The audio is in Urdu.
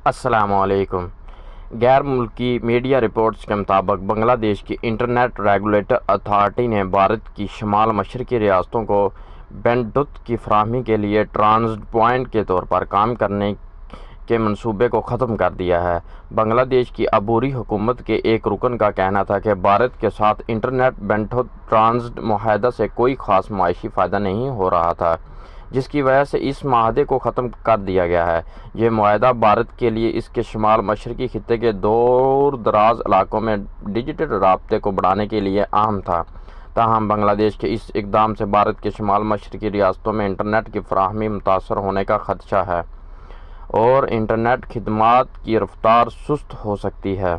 السلام علیکم۔ غیر ملکی میڈیا رپورٹس کے مطابق بنگلہ دیش کی انٹرنیٹ ریگولیٹر اتھارٹی نے بھارت کی شمال مشرقی ریاستوں کو بینڈوتھ کی فراہمی کے لیے ٹرانزٹ پوائنٹ کے طور پر کام کرنے کے منصوبے کو ختم کر دیا ہے۔ بنگلہ دیش کی عبوری حکومت کے ایک رکن کا کہنا تھا کہ بھارت کے ساتھ انٹرنیٹ بینڈوتھ ٹرانزٹ معاہدہ سے کوئی خاص معاشی فائدہ نہیں ہو رہا تھا، جس کی وجہ سے اس معاہدے کو ختم کر دیا گیا ہے۔ یہ معاہدہ بھارت کے لیے اس کے شمال مشرقی خطے کے دور دراز علاقوں میں ڈیجیٹل رابطے کو بڑھانے کے لیے اہم تھا۔ تاہم بنگلہ دیش کے اس اقدام سے بھارت کے شمال مشرقی ریاستوں میں انٹرنیٹ کی فراہمی متاثر ہونے کا خدشہ ہے اور انٹرنیٹ خدمات کی رفتار سست ہو سکتی ہے۔